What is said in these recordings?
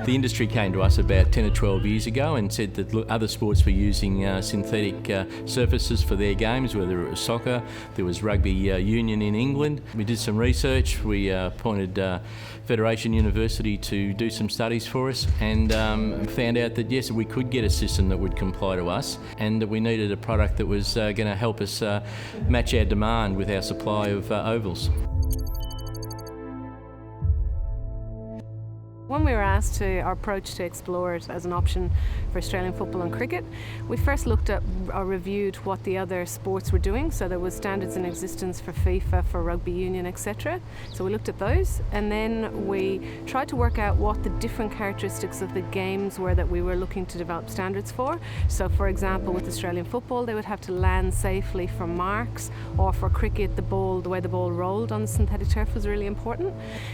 The industry came to us about 10 or 12 years ago and said that look, other sports were using synthetic surfaces for their games, whether it was soccer, there was rugby union in England. We did some research, we appointed Federation University to do some studies for us and found out that yes, we could get a system that would comply to us and that we needed a product that was going to help us match our demand with our supply of ovals. When we were asked our approach to explore it as an option for Australian football and cricket, we first looked at or reviewed what the other sports were doing. So there was standards in existence for FIFA, for rugby union, etc. So we looked at those and then we tried to work out what the different characteristics of the games were that we were looking to develop standards for. So for example, with Australian football, they would have to land safely from marks, or for cricket, the way the ball rolled on the synthetic turf was really important.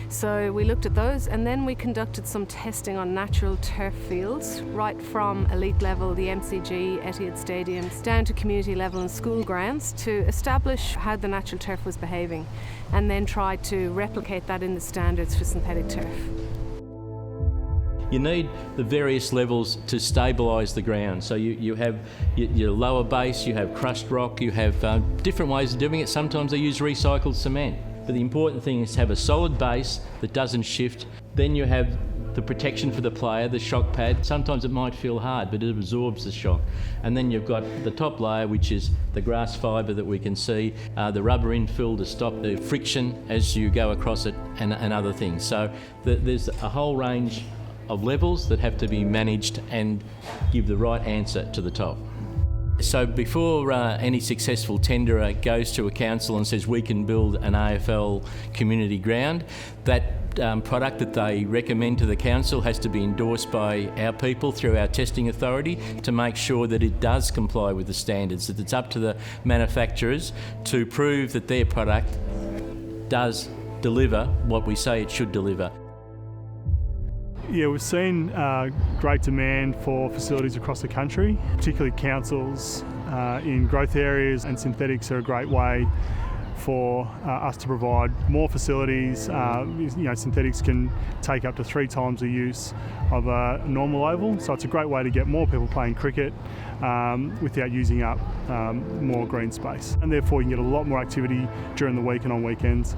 So we looked at those and then we conducted some testing on natural turf fields, right from elite level, the MCG, Etihad stadiums, down to community level and school grounds to establish how the natural turf was behaving and then try to replicate that in the standards for synthetic turf. You need the various levels to stabilise the ground. So you have your lower base, you have crushed rock, you have different ways of doing it. Sometimes they use recycled cement. But the important thing is to have a solid base that doesn't shift. Then you have the protection for the player, the shock pad. Sometimes it might feel hard, but it absorbs the shock. And then you've got the top layer, which is the grass fibre that we can see, the rubber infill to stop the friction as you go across it, and other things. So there's a whole range of levels that have to be managed and give the right answer to the top. So before any successful tenderer goes to a council and says we can build an AFL community ground, that product that they recommend to the council has to be endorsed by our people through our testing authority to make sure that it does comply with the standards, that it's up to the manufacturers to prove that their product does deliver what we say it should deliver. Yeah, we've seen great demand for facilities across the country, particularly councils in growth areas, and synthetics are a great way for us to provide more facilities. Synthetics can take up to 3 times the use of a normal oval, so it's a great way to get more people playing cricket without using up more green space. And therefore you can get a lot more activity during the week and on weekends.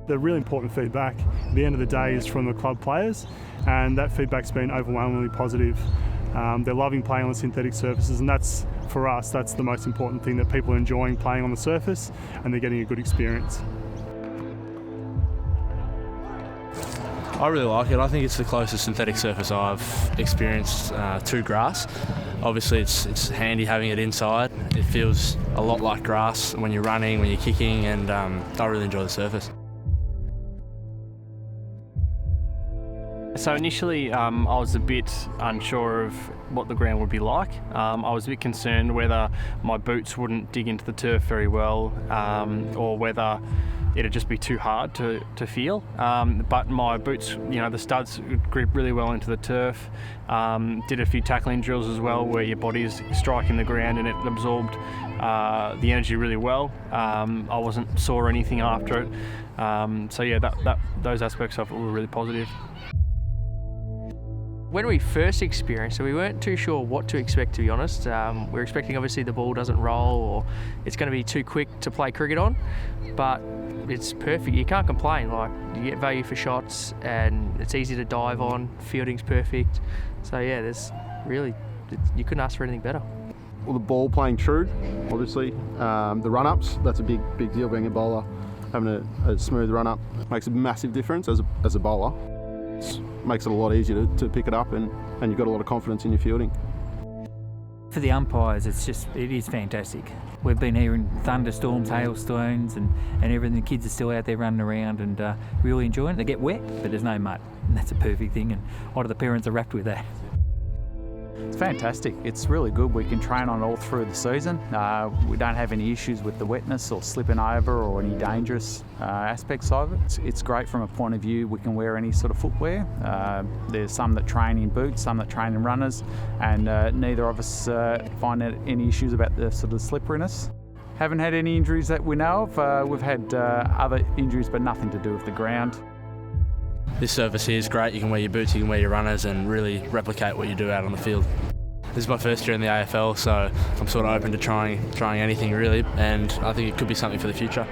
The really important feedback at the end of the day is from the club players, and that feedback's been overwhelmingly positive. They're loving playing on the synthetic surfaces, and that's, for us, that's the most important thing, that people are enjoying playing on the surface and they're getting a good experience. I really like it. I think it's the closest synthetic surface I've experienced to grass. Obviously it's handy having it inside. It feels a lot like grass when you're running, when you're kicking, and I really enjoy the surface. So initially I was a bit unsure of what the ground would be like. I was a bit concerned whether my boots wouldn't dig into the turf very well, or whether it'd just be too hard to feel. But my boots, the studs grip really well into the turf. Did a few tackling drills as well where your body's striking the ground and it absorbed the energy really well. I wasn't sore or anything after it. So yeah, those aspects of it were really positive. When we first experienced it, we weren't too sure what to expect, to be honest. We're expecting obviously the ball doesn't roll or it's going to be too quick to play cricket on, but it's perfect. You can't complain. Like, you get value for shots and it's easy to dive on, fielding's perfect. So yeah, you couldn't ask for anything better. Well, the ball playing true, obviously. The run-ups, that's a big deal. Being a bowler, having a smooth run-up makes a massive difference as a bowler. Makes it a lot easier to pick it up, and you've got a lot of confidence in your fielding. For the umpires, it is fantastic. We've been hearing thunderstorms, hailstones and everything. The kids are still out there running around and really enjoying it. They get wet, but there's no mud, and that's a perfect thing, and a lot of the parents are wrapped with that. It's fantastic. It's really good. We can train on it all through the season. We don't have any issues with the wetness or slipping over or any dangerous aspects of it. It's great from a point of view. We can wear any sort of footwear. There's some that train in boots, some that train in runners, and neither of us find any issues about the sort of slipperiness. Haven't had any injuries that we know of. We've had other injuries, but nothing to do with the ground. This surface here is great. You can wear your boots, you can wear your runners and really replicate what you do out on the field. This is my first year in the AFL, so I'm sort of open to trying anything really, and I think it could be something for the future.